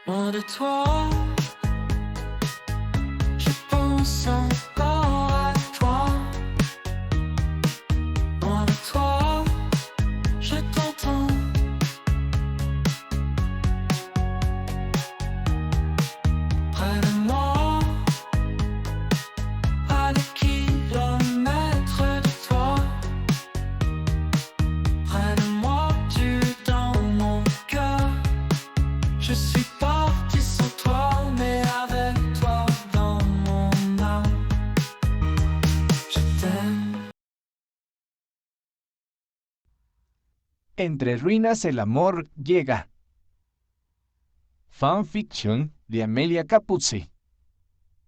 Loin de toi, je pense encore à toi. Loin de toi, je t'entends. Près de moi, à des kilomètres de toi. Près de moi, tu es dans mon cœur. Je suis parti sans toi, mais avec toi dans mon âme. Je t'aime. Entre ruinas el amor llega. Fanfiction de Amelia Capuzzi.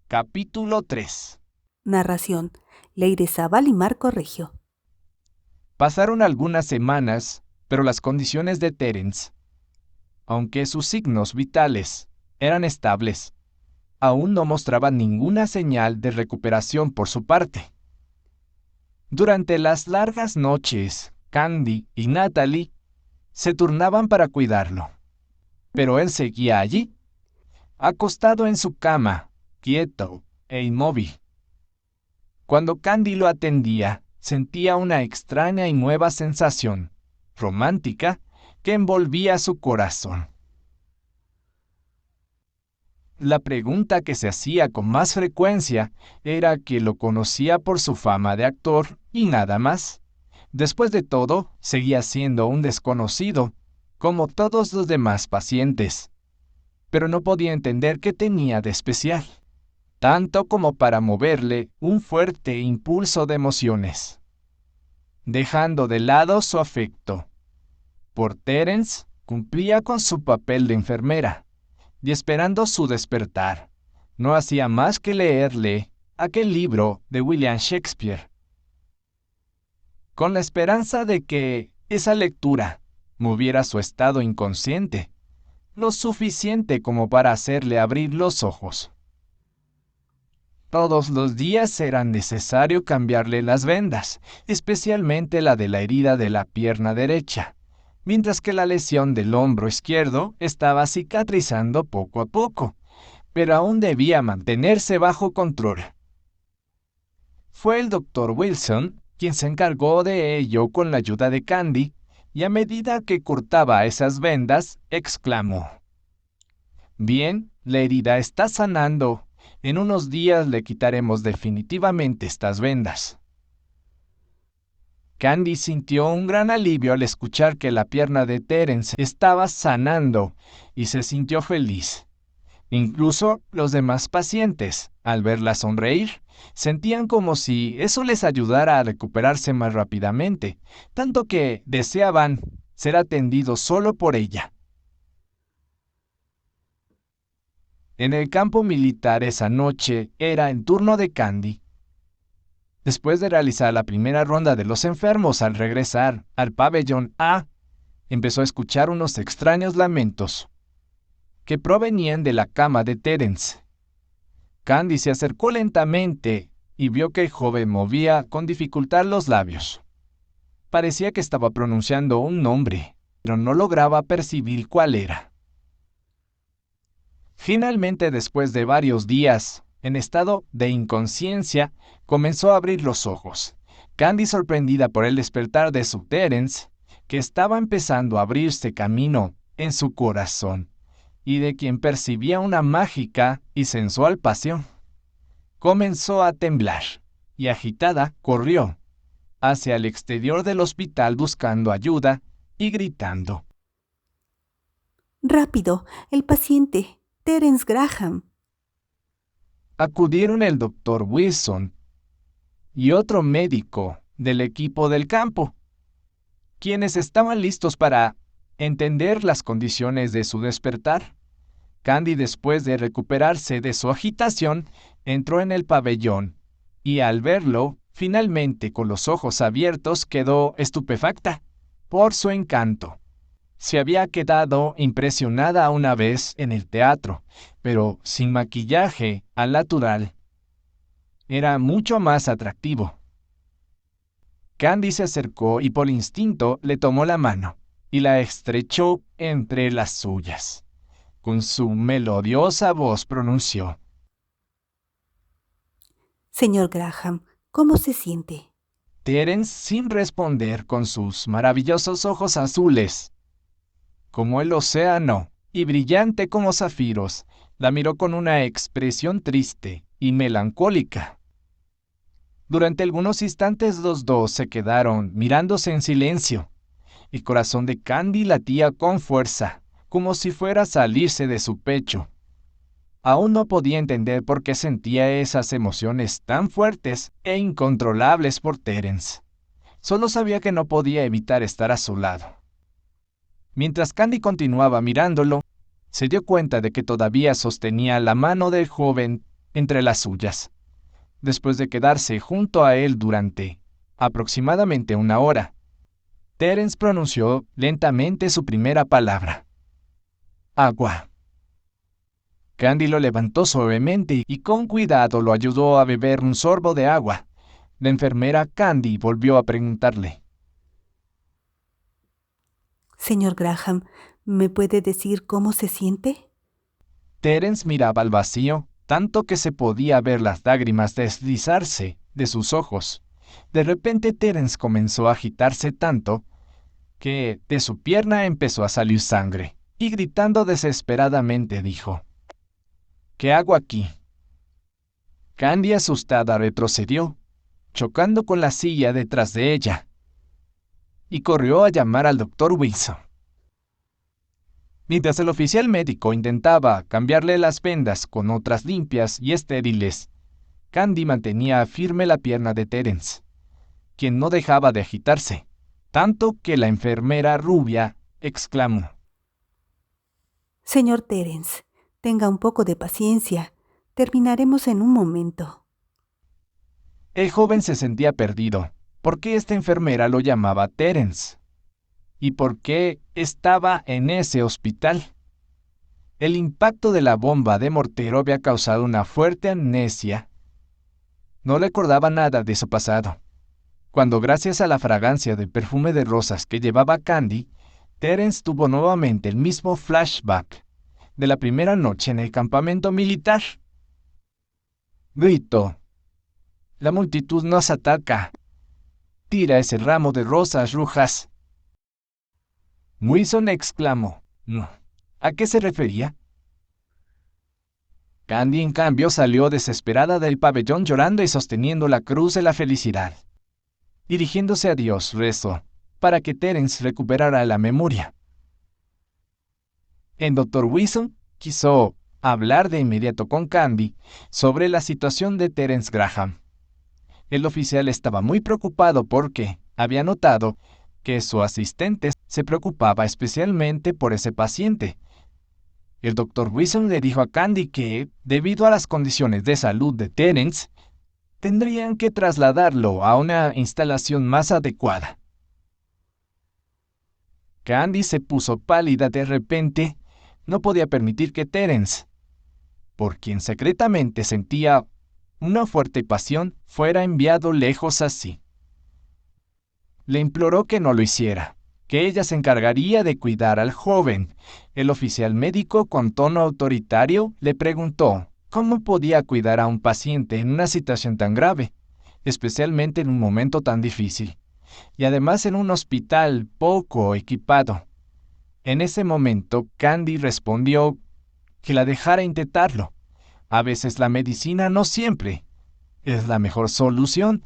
Capítulo 3. Narración: Leirezábal y Marco Regio. Pasaron algunas semanas, pero las condiciones de Terence, aunque sus signos vitales eran estables, aún no mostraban ninguna señal de recuperación por su parte. Durante las largas noches, Candy y Natalie se turnaban para cuidarlo, pero él seguía allí, acostado en su cama, quieto e inmóvil. Cuando Candy lo atendía, sentía una extraña y nueva sensación, romántica, que envolvía su corazón. La pregunta que se hacía con más frecuencia era que lo conocía por su fama de actor y nada más. Después de todo, seguía siendo un desconocido, como todos los demás pacientes. Pero no podía entender qué tenía de especial, tanto como para moverle un fuerte impulso de emociones. Dejando de lado su afecto por Terence, cumplía con su papel de enfermera, y esperando su despertar, no hacía más que leerle aquel libro de William Shakespeare, con la esperanza de que esa lectura moviera su estado inconsciente, lo suficiente como para hacerle abrir los ojos. Todos los días era necesario cambiarle las vendas, especialmente la de la herida de la pierna derecha, mientras que la lesión del hombro izquierdo estaba cicatrizando poco a poco, pero aún debía mantenerse bajo control. Fue el Dr. Wilson quien se encargó de ello con la ayuda de Candy, y a medida que cortaba esas vendas, exclamó: «Bien, la herida está sanando. En unos días le quitaremos definitivamente estas vendas». Candy sintió un gran alivio al escuchar que la pierna de Terence estaba sanando y se sintió feliz. Incluso los demás pacientes, al verla sonreír, sentían como si eso les ayudara a recuperarse más rápidamente, tanto que deseaban ser atendidos solo por ella. En el campo militar esa noche era el turno de Candy. Después de realizar la primera ronda de los enfermos al regresar al pabellón A, empezó a escuchar unos extraños lamentos que provenían de la cama de Terence. Candy se acercó lentamente y vio que el joven movía con dificultad los labios. Parecía que estaba pronunciando un nombre, pero no lograba percibir cuál era. Finalmente, después de varios días, en estado de inconsciencia, comenzó a abrir los ojos. Candy, sorprendida por el despertar de su Terence, que estaba empezando a abrirse camino en su corazón, y de quien percibía una mágica y sensual pasión, comenzó a temblar, y agitada corrió hacia el exterior del hospital buscando ayuda y gritando: ¡Rápido! ¡El paciente! ¡Terence Graham! Acudieron el Dr. Wilson y otro médico del equipo del campo, quienes estaban listos para entender las condiciones de su despertar. Candy, después de recuperarse de su agitación, entró en el pabellón y al verlo, finalmente con los ojos abiertos, quedó estupefacta por su encanto. Se había quedado impresionada una vez en el teatro, pero sin maquillaje al natural. Era mucho más atractivo. Candy se acercó y por instinto le tomó la mano y la estrechó entre las suyas. Con su melodiosa voz pronunció: Señor Graham, ¿cómo se siente? Terence, sin responder, con sus maravillosos ojos azules, como el océano, y brillante como zafiros, la miró con una expresión triste y melancólica. Durante algunos instantes los dos se quedaron mirándose en silencio. El corazón de Candy latía con fuerza, como si fuera a salirse de su pecho. Aún no podía entender por qué sentía esas emociones tan fuertes e incontrolables por Terence. Solo sabía que no podía evitar estar a su lado. Mientras Candy continuaba mirándolo, se dio cuenta de que todavía sostenía la mano del joven entre las suyas. Después de quedarse junto a él durante aproximadamente una hora, Terence pronunció lentamente su primera palabra: agua. Candy lo levantó suavemente y con cuidado lo ayudó a beber un sorbo de agua. La enfermera Candy volvió a preguntarle: Señor Graham, ¿me puede decir cómo se siente? Terence miraba al vacío, tanto que se podía ver las lágrimas deslizarse de sus ojos. De repente Terence comenzó a agitarse tanto que de su pierna empezó a salir sangre, y gritando desesperadamente dijo: ¿qué hago aquí? Candy, asustada, retrocedió, chocando con la silla detrás de ella, y corrió a llamar al doctor Wilson. Mientras el oficial médico intentaba cambiarle las vendas con otras limpias y estériles, Candy mantenía firme la pierna de Terence, quien no dejaba de agitarse, tanto que la enfermera rubia exclamó: Señor Terence, tenga un poco de paciencia. Terminaremos en un momento. El joven se sentía perdido. ¿Por qué esta enfermera lo llamaba Terence? ¿Y por qué estaba en ese hospital? El impacto de la bomba de mortero había causado una fuerte amnesia. No recordaba nada de su pasado. Cuando, gracias a la fragancia del perfume de rosas que llevaba Candy, Terence tuvo nuevamente el mismo flashback de la primera noche en el campamento militar. Gritó: la multitud nos ataca. Tira ese ramo de rosas rojas. Wilson exclamó: no. ¿A qué se refería? Candy, en cambio, salió desesperada del pabellón llorando y sosteniendo la cruz de la felicidad. Dirigiéndose a Dios, rezó para que Terence recuperara la memoria. El doctor Wilson quiso hablar de inmediato con Candy sobre la situación de Terence Graham. El oficial estaba muy preocupado porque había notado que su asistente se preocupaba especialmente por ese paciente. El doctor Wilson le dijo a Candy que, debido a las condiciones de salud de Terence, tendrían que trasladarlo a una instalación más adecuada. Candy se puso pálida de repente. No podía permitir que Terence, por quien secretamente sentía una fuerte pasión, fuera enviado lejos así. Le imploró que no lo hiciera, que ella se encargaría de cuidar al joven. El oficial médico, con tono autoritario, le preguntó cómo podía cuidar a un paciente en una situación tan grave, especialmente en un momento tan difícil, y además en un hospital poco equipado. En ese momento, Candy respondió que la dejara intentarlo. A veces la medicina no siempre es la mejor solución,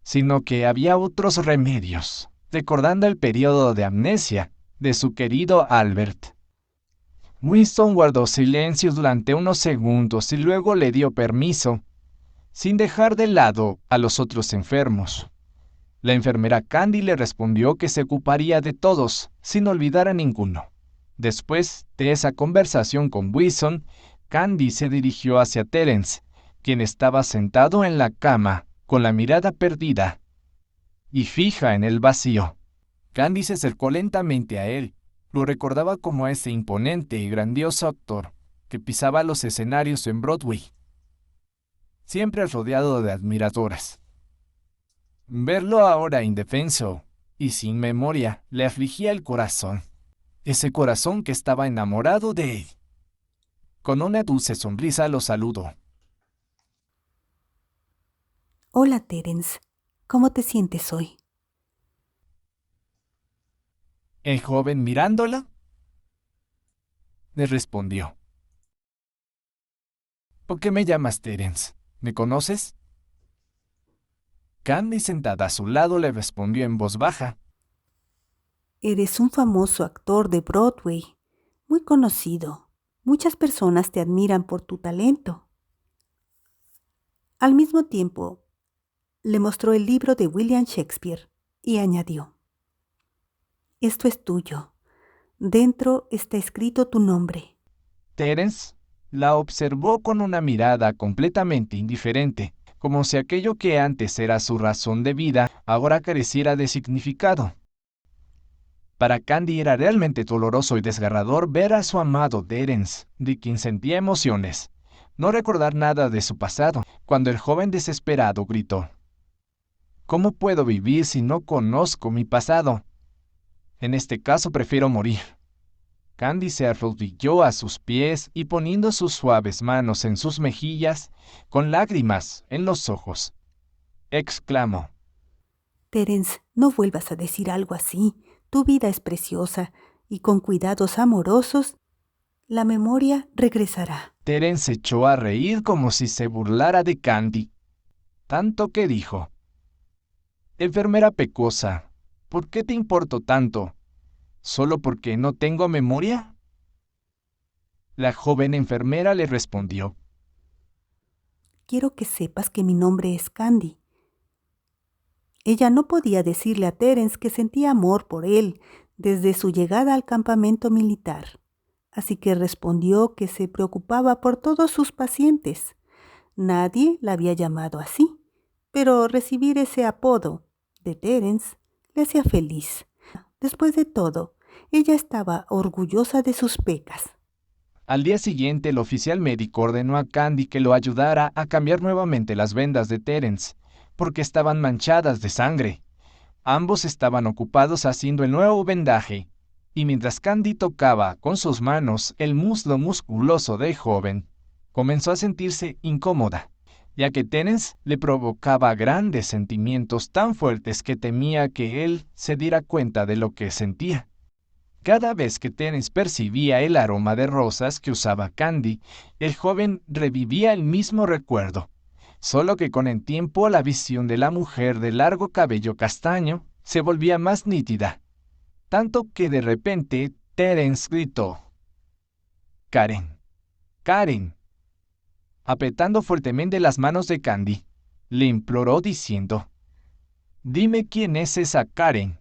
sino que había otros remedios, recordando el periodo de amnesia de su querido Albert. Winston guardó silencio durante unos segundos y luego le dio permiso, sin dejar de lado a los otros enfermos. La enfermera Candy le respondió que se ocuparía de todos, sin olvidar a ninguno. Después de esa conversación con Wilson, Candy se dirigió hacia Terence, quien estaba sentado en la cama, con la mirada perdida y fija en el vacío. Candy se acercó lentamente a él. Lo recordaba como ese imponente y grandioso actor que pisaba los escenarios en Broadway, siempre rodeado de admiradoras. Verlo ahora indefenso y sin memoria le afligía el corazón, ese corazón que estaba enamorado de él. Con una dulce sonrisa lo saludó. Hola, Terence. ¿Cómo te sientes hoy? El joven, mirándola, le respondió: ¿Por qué me llamas Terence? ¿Me conoces? Candy, sentada a su lado, le respondió en voz baja: Eres un famoso actor de Broadway, muy conocido. Muchas personas te admiran por tu talento. Al mismo tiempo, le mostró el libro de William Shakespeare y añadió: Esto es tuyo. Dentro está escrito tu nombre. Terence la observó con una mirada completamente indiferente, como si aquello que antes era su razón de vida ahora careciera de significado. Para Candy era realmente doloroso y desgarrador ver a su amado Terence, de quien sentía emociones, no recordar nada de su pasado, cuando el joven desesperado gritó: ¿Cómo puedo vivir si no conozco mi pasado? En este caso prefiero morir. Candy se arrodilló a sus pies y poniendo sus suaves manos en sus mejillas, con lágrimas en los ojos, exclamó: Terence, no vuelvas a decir algo así. Tu vida es preciosa y con cuidados amorosos, la memoria regresará. Terence se echó a reír como si se burlara de Candy, tanto que dijo: Enfermera pecosa, ¿por qué te importo tanto? ¿Solo porque no tengo memoria? La joven enfermera le respondió: Quiero que sepas que mi nombre es Candy. Ella no podía decirle a Terence que sentía amor por él desde su llegada al campamento militar, así que respondió que se preocupaba por todos sus pacientes. Nadie la había llamado así, pero recibir ese apodo de Terence le hacía feliz. Después de todo, ella estaba orgullosa de sus pecas. Al día siguiente, el oficial médico ordenó a Candy que lo ayudara a cambiar nuevamente las vendas de Terence, porque estaban manchadas de sangre. Ambos estaban ocupados haciendo el nuevo vendaje, y mientras Candy tocaba con sus manos el muslo musculoso del joven, comenzó a sentirse incómoda, ya que Terence le provocaba grandes sentimientos tan fuertes que temía que él se diera cuenta de lo que sentía. Cada vez que Terence percibía el aroma de rosas que usaba Candy, el joven revivía el mismo recuerdo, solo que con el tiempo la visión de la mujer de largo cabello castaño se volvía más nítida, tanto que de repente Terence gritó: «Karen, Karen». Apretando fuertemente las manos de Candy, le imploró diciendo: «Dime quién es esa Karen».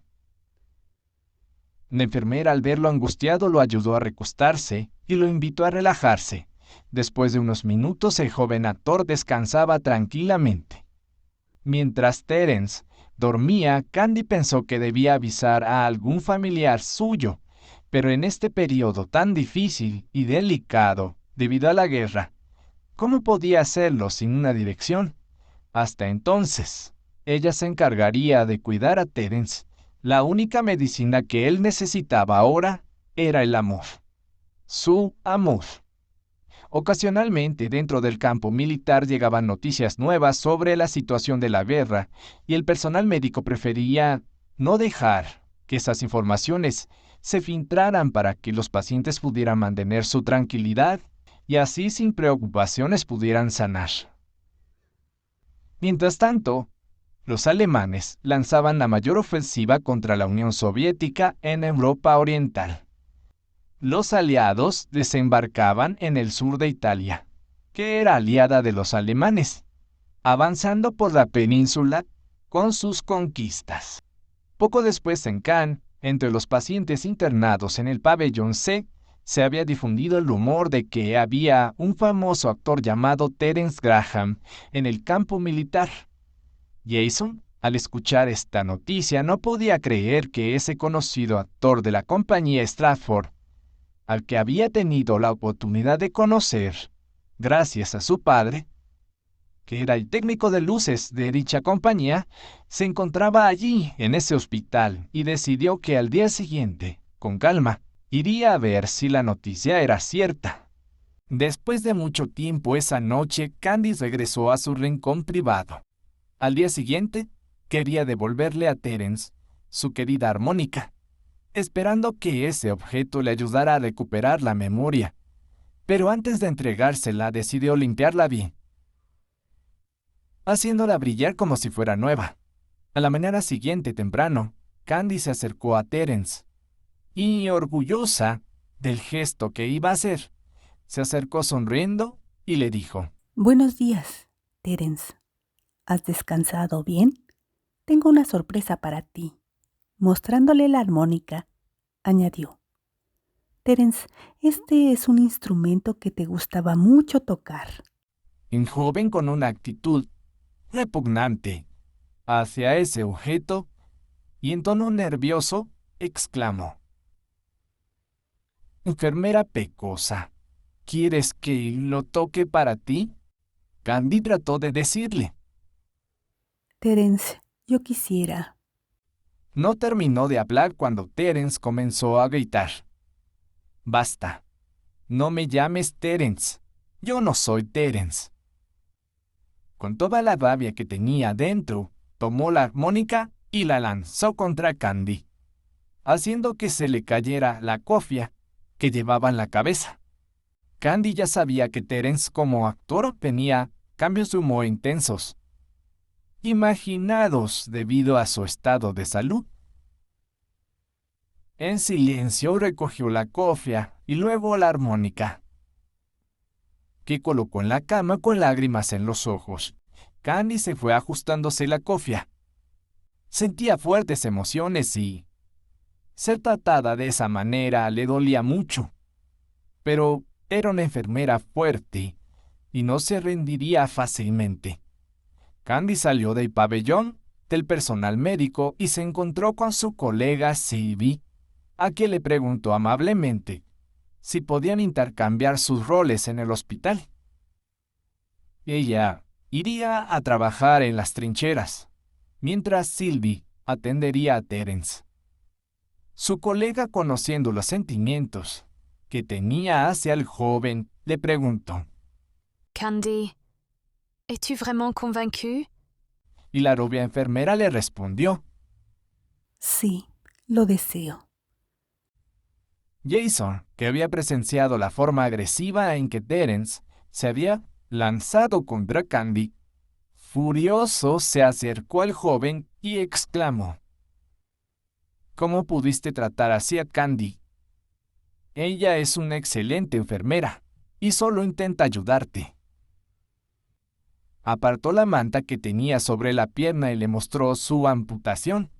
La enfermera, al verlo angustiado, lo ayudó a recostarse y lo invitó a relajarse. Después de unos minutos, el joven actor descansaba tranquilamente. Mientras Terence dormía, Candy pensó que debía avisar a algún familiar suyo, pero en este periodo tan difícil y delicado, debido a la guerra, ¿cómo podía hacerlo sin una dirección? Hasta entonces, ella se encargaría de cuidar a Terence. La única medicina que él necesitaba ahora era el amor. Su amor. Ocasionalmente, dentro del campo militar llegaban noticias nuevas sobre la situación de la guerra, y el personal médico prefería no dejar que esas informaciones se filtraran para que los pacientes pudieran mantener su tranquilidad y así sin preocupaciones pudieran sanar. Mientras tanto, los alemanes lanzaban la mayor ofensiva contra la Unión Soviética en Europa Oriental. Los aliados desembarcaban en el sur de Italia, que era aliada de los alemanes, avanzando por la península con sus conquistas. Poco después en Cannes, entre los pacientes internados en el pabellón C, se había difundido el rumor de que había un famoso actor llamado Terence Graham en el campo militar. Jason, al escuchar esta noticia, no podía creer que ese conocido actor de la compañía Stratford, al que había tenido la oportunidad de conocer, gracias a su padre, que era el técnico de luces de dicha compañía, se encontraba allí en ese hospital y decidió que al día siguiente, con calma, iría a ver si la noticia era cierta. Después de mucho tiempo esa noche, Candy regresó a su rincón privado. Al día siguiente, quería devolverle a Terence su querida armónica, esperando que ese objeto le ayudara a recuperar la memoria. Pero antes de entregársela, decidió limpiarla bien, haciéndola brillar como si fuera nueva. A la mañana siguiente temprano, Candy se acercó a Terence y, orgullosa del gesto que iba a hacer, se acercó sonriendo y le dijo: Buenos días, Terence. ¿Has descansado bien? Tengo una sorpresa para ti. Mostrándole la armónica, añadió: Terence, este es un instrumento que te gustaba mucho tocar. El joven, con una actitud repugnante hacia ese objeto y en tono nervioso, exclamó: Enfermera pecosa, ¿quieres que lo toque para ti? Candy trató de decirle. Terence, yo quisiera. No terminó de hablar cuando Terence comenzó a gritar: Basta, no me llames Terence, yo no soy Terence. Con toda la rabia que tenía dentro, tomó la armónica y la lanzó contra Candy, haciendo que se le cayera la cofia que llevaba en la cabeza. Candy ya sabía que Terence como actor tenía cambios de humor intensos, imaginados debido a su estado de salud. En silencio recogió la cofia y luego la armónica, que colocó en la cama con lágrimas en los ojos. Candy se fue ajustándose la cofia. Sentía fuertes emociones y ser tratada de esa manera le dolía mucho. Pero era una enfermera fuerte y no se rendiría fácilmente. Candy salió del pabellón del personal médico y se encontró con su colega Sylvie, a quien le preguntó amablemente si podían intercambiar sus roles en el hospital. Ella iría a trabajar en las trincheras, mientras Sylvie atendería a Terence. Su colega, conociendo los sentimientos que tenía hacia el joven, le preguntó: Candy, es-tu vraiment convaincue? Y la rubia enfermera le respondió. Sí, lo deseo. Jason, que había presenciado la forma agresiva en que Terence se había lanzado contra Candy, furioso se acercó al joven y exclamó: ¿Cómo pudiste tratar así a Candy? Ella es una excelente enfermera y solo intenta ayudarte. Apartó la manta que tenía sobre la pierna y le mostró su amputación,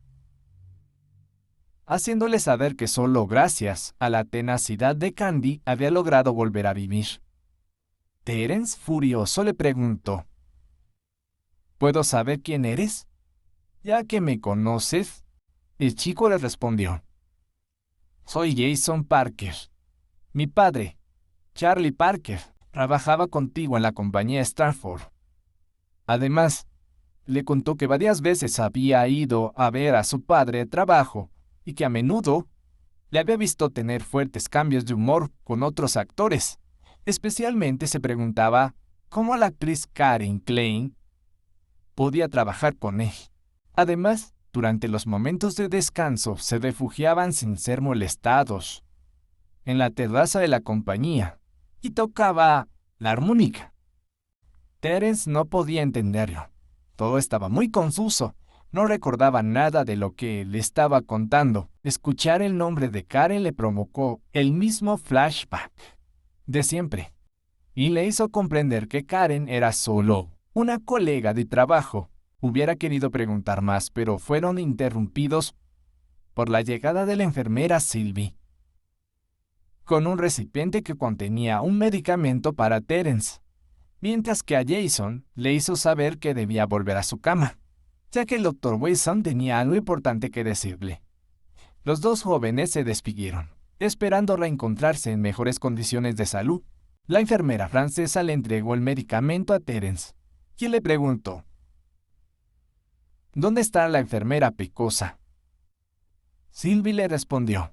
haciéndole saber que solo gracias a la tenacidad de Candy había logrado volver a vivir. Terence, furioso, le preguntó: ¿Puedo saber quién eres? Ya que me conoces. El chico le respondió: Soy Jason Parker. Mi padre, Charlie Parker, trabajaba contigo en la compañía Starford. Además, le contó que varias veces había ido a ver a su padre de trabajo y que a menudo le había visto tener fuertes cambios de humor con otros actores. Especialmente se preguntaba cómo la actriz Karen Klein podía trabajar con él. Además, durante los momentos de descanso se refugiaban sin ser molestados en la terraza de la compañía y tocaba la armónica. Terence no podía entenderlo. Todo estaba muy confuso. No recordaba nada de lo que le estaba contando. Escuchar el nombre de Karen le provocó el mismo flashback de siempre y le hizo comprender que Karen era solo una colega de trabajo. Hubiera querido preguntar más, pero fueron interrumpidos por la llegada de la enfermera Sylvie, con un recipiente que contenía un medicamento para Terence, mientras que a Jason le hizo saber que debía volver a su cama, ya que el Dr. Wilson tenía algo importante que decirle. Los dos jóvenes se despidieron, esperando reencontrarse en mejores condiciones de salud. La enfermera francesa le entregó el medicamento a Terence, quien le preguntó: ¿Dónde está la enfermera pecosa? Sylvie le respondió: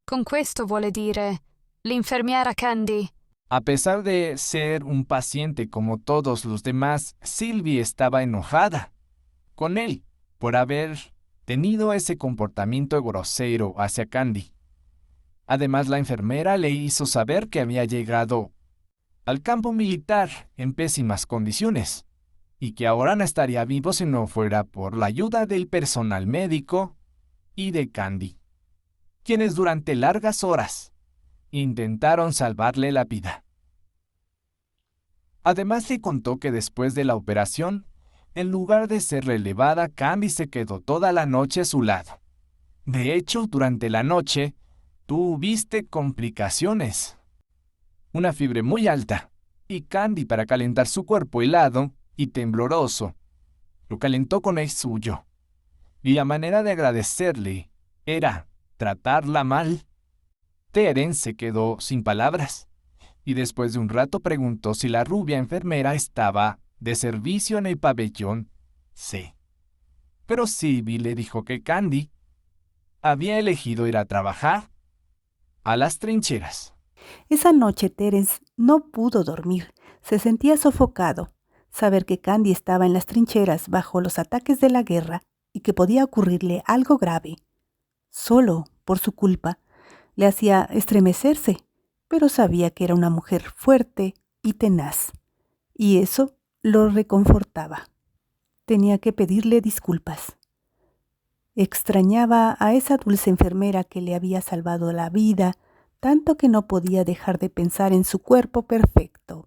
Con questo vuole dire l'infermiera Candy. A pesar de ser un paciente como todos los demás, Sylvie estaba enojada con él por haber tenido ese comportamiento grosero hacia Candy. Además, la enfermera le hizo saber que había llegado al campo militar en pésimas condiciones y que ahora no estaría vivo si no fuera por la ayuda del personal médico y de Candy, quienes durante largas horas intentaron salvarle la vida. Además, le contó que después de la operación, en lugar de ser relevada, Candy se quedó toda la noche a su lado. De hecho, durante la noche, tuviste complicaciones. Una fiebre muy alta, y Candy, para calentar su cuerpo helado y tembloroso, lo calentó con el suyo. Y la manera de agradecerle era tratarla mal. Terence se quedó sin palabras, y después de un rato preguntó si la rubia enfermera estaba de servicio en el pabellón C. Pero Sylvie le dijo que Candy había elegido ir a trabajar a las trincheras. Esa noche Terence no pudo dormir. Se sentía sofocado. Saber que Candy estaba en las trincheras bajo los ataques de la guerra y que podía ocurrirle algo grave, solo por su culpa, le hacía estremecerse, pero sabía que era una mujer fuerte y tenaz, y eso lo reconfortaba. Tenía que pedirle disculpas. Extrañaba a esa dulce enfermera que le había salvado la vida, tanto que no podía dejar de pensar en su cuerpo perfecto,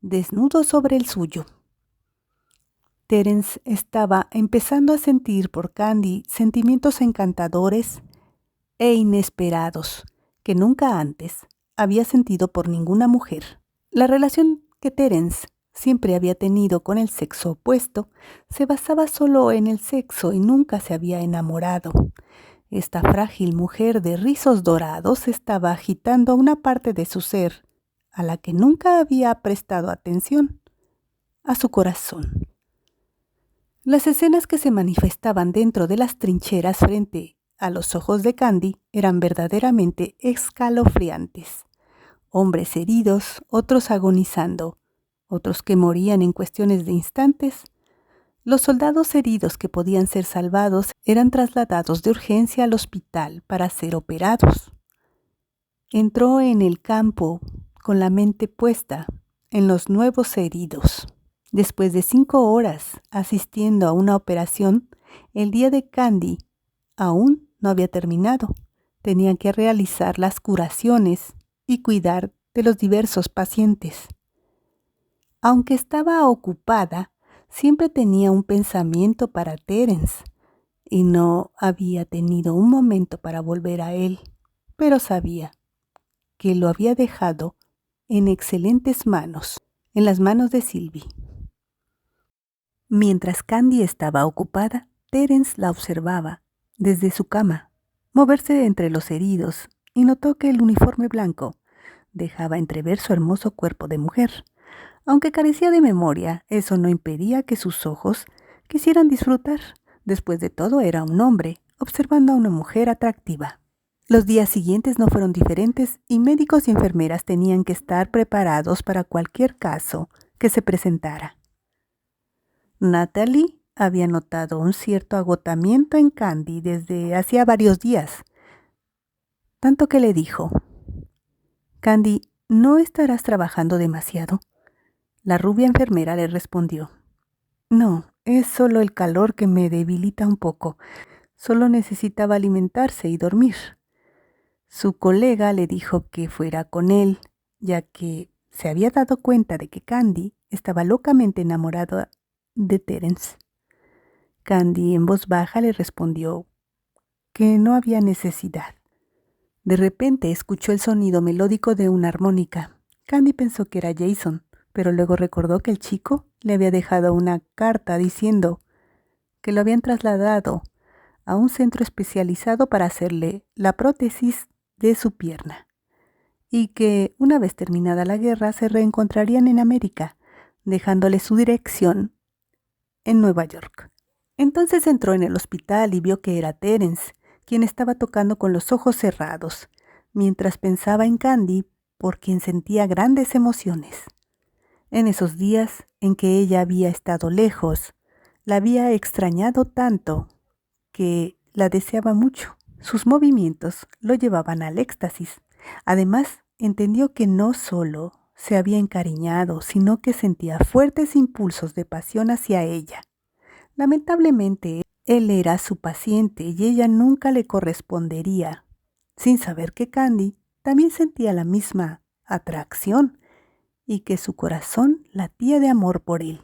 desnudo sobre el suyo. Terence estaba empezando a sentir por Candy sentimientos encantadores e inesperados que nunca antes había sentido por ninguna mujer. La relación que Terence siempre había tenido con el sexo opuesto se basaba solo en el sexo y nunca se había enamorado. Esta frágil mujer de rizos dorados estaba agitando una parte de su ser a la que nunca había prestado atención, a su corazón. Las escenas que se manifestaban dentro de las trincheras frente a los ojos de Candy eran verdaderamente escalofriantes. Hombres heridos, otros agonizando, otros que morían en cuestiones de instantes. Los soldados heridos que podían ser salvados eran trasladados de urgencia al hospital para ser operados. Entró en el campo con la mente puesta en los nuevos heridos. Después de 5 horas asistiendo a una operación, el día de Candy aún no había terminado. Tenían que realizar las curaciones y cuidar de los diversos pacientes. Aunque estaba ocupada, siempre tenía un pensamiento para Terence y no había tenido un momento para volver a él, pero sabía que lo había dejado en excelentes manos, en las manos de Sylvie. Mientras Candy estaba ocupada, Terence la observaba desde su cama, moverse entre los heridos, y notó que el uniforme blanco dejaba entrever su hermoso cuerpo de mujer. Aunque carecía de memoria, eso no impedía que sus ojos quisieran disfrutar. Después de todo, era un hombre, observando a una mujer atractiva. Los días siguientes no fueron diferentes y médicos y enfermeras tenían que estar preparados para cualquier caso que se presentara. Natalie había notado un cierto agotamiento en Candy desde hacía varios días, tanto que le dijo: «Candy, ¿no estarás trabajando demasiado?». La rubia enfermera le respondió: «No, es solo el calor que me debilita un poco. Solo necesitaba alimentarse y dormir». Su colega le dijo que fuera con él, ya que se había dado cuenta de que Candy estaba locamente enamorada de Terence. Candy en voz baja le respondió que no había necesidad. De repente escuchó el sonido melódico de una armónica. Candy pensó que era Jason, pero luego recordó que el chico le había dejado una carta diciendo que lo habían trasladado a un centro especializado para hacerle la prótesis de su pierna y que una vez terminada la guerra se reencontrarían en América, dejándole su dirección en Nueva York. Entonces entró en el hospital y vio que era Terence, quien estaba tocando con los ojos cerrados. Mientras pensaba en Candy, por quien sentía grandes emociones. En esos días en que ella había estado lejos, la había extrañado tanto que la deseaba mucho. Sus movimientos lo llevaban al éxtasis. Además, entendió que no solo se había encariñado, sino que sentía fuertes impulsos de pasión hacia ella. Lamentablemente, él era su paciente y ella nunca le correspondería, sin saber que Candy también sentía la misma atracción y que su corazón latía de amor por él.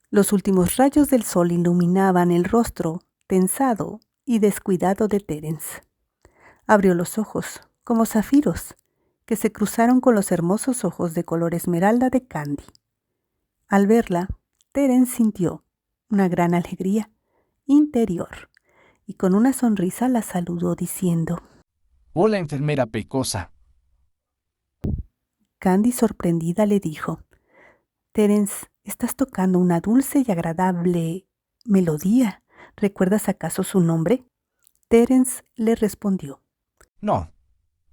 Los últimos rayos del sol iluminaban el rostro tensado y descuidado de Terence. Abrió los ojos, como zafiros, que se cruzaron con los hermosos ojos de color esmeralda de Candy. Al verla, Terence sintió una gran alegría interior y con una sonrisa la saludó diciendo: Hola, enfermera Pecosa. Candy, sorprendida, le dijo: Terence, estás tocando una dulce y agradable melodía. ¿Recuerdas acaso su nombre? Terence le respondió: No,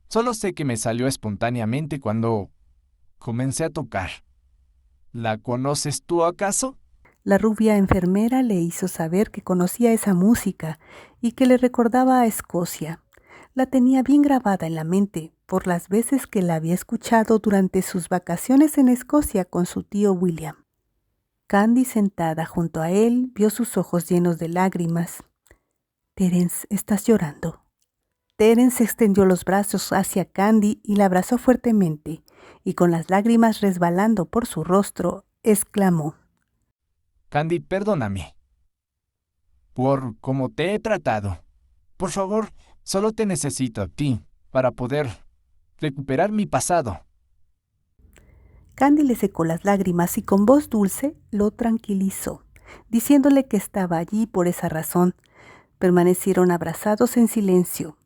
solo sé que me salió espontáneamente cuando comencé a tocar. ¿La conoces tú acaso? La rubia enfermera le hizo saber que conocía esa música y que le recordaba a Escocia. La tenía bien grabada en la mente por las veces que la había escuchado durante sus vacaciones en Escocia con su tío William. Candy, sentada junto a él, vio sus ojos llenos de lágrimas. Terence, ¿estás llorando? Terence extendió los brazos hacia Candy y la abrazó fuertemente, y con las lágrimas resbalando por su rostro, exclamó: Candy, perdóname por cómo te he tratado. Por favor, solo te necesito a ti para poder recuperar mi pasado. Candy le secó las lágrimas y con voz dulce lo tranquilizó, diciéndole que estaba allí por esa razón. Permanecieron abrazados en silencio.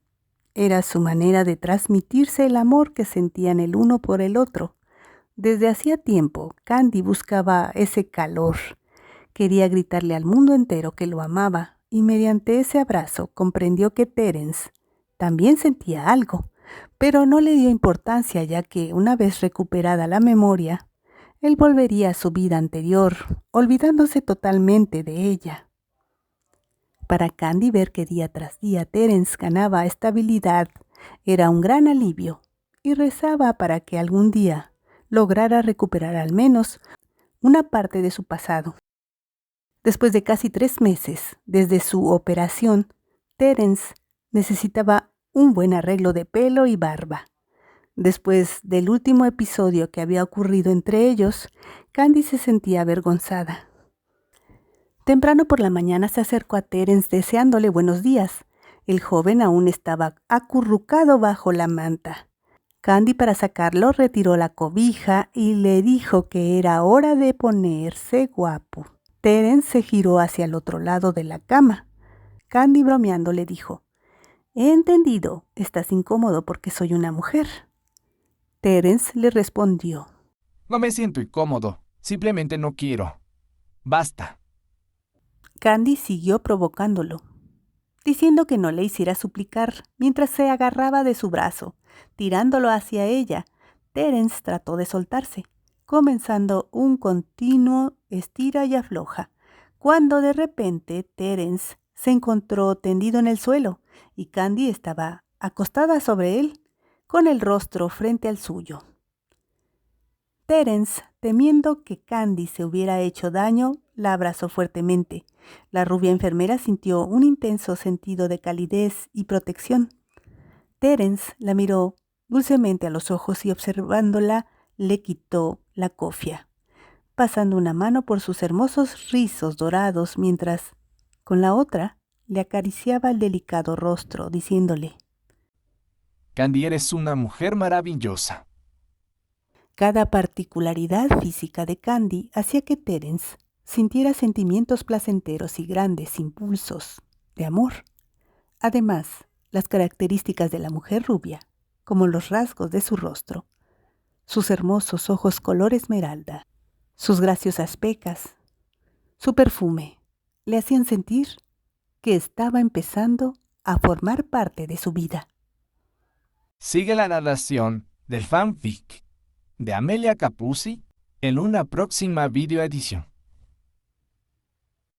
Era su manera de transmitirse el amor que sentían el uno por el otro. Desde hacía tiempo, Candy buscaba ese calor. Quería gritarle al mundo entero que lo amaba, y mediante ese abrazo comprendió que Terence también sentía algo, pero no le dio importancia, ya que una vez recuperada la memoria, él volvería a su vida anterior, olvidándose totalmente de ella. Para Candy, ver que día tras día Terence ganaba estabilidad era un gran alivio, y rezaba para que algún día lograra recuperar al menos una parte de su pasado. Después de casi 3 meses desde su operación, Terence necesitaba un buen arreglo de pelo y barba. Después del último episodio que había ocurrido entre ellos, Candy se sentía avergonzada. Temprano por la mañana se acercó a Terence deseándole buenos días. El joven aún estaba acurrucado bajo la manta. Candy, para sacarlo, retiró la cobija y le dijo que era hora de ponerse guapo. Terence se giró hacia el otro lado de la cama. Candy, bromeando, le dijo: «He entendido, estás incómodo porque soy una mujer». Terence le respondió: No me siento incómodo, simplemente no quiero. Basta. Candy siguió provocándolo, diciendo que no le hiciera suplicar mientras se agarraba de su brazo, tirándolo hacia ella. Terence trató de soltarse, comenzando un continuo estira y afloja, cuando de repente Terence se encontró tendido en el suelo y Candy estaba acostada sobre él, con el rostro frente al suyo. Terence, temiendo que Candy se hubiera hecho daño, la abrazó fuertemente. La rubia enfermera sintió un intenso sentido de calidez y protección. Terence la miró dulcemente a los ojos y, observándola, le quitó la cofia, pasando una mano por sus hermosos rizos dorados mientras, con la otra, le acariciaba el delicado rostro, diciéndole: Candy, eres una mujer maravillosa. Cada particularidad física de Candy hacía que Terence sintiera sentimientos placenteros y grandes impulsos de amor. Además, las características de la mujer rubia, como los rasgos de su rostro, sus hermosos ojos color esmeralda, sus graciosas pecas, su perfume, le hacían sentir que estaba empezando a formar parte de su vida. Sigue la narración del fanfic de Amelia Capuzzi en una próxima videoedición.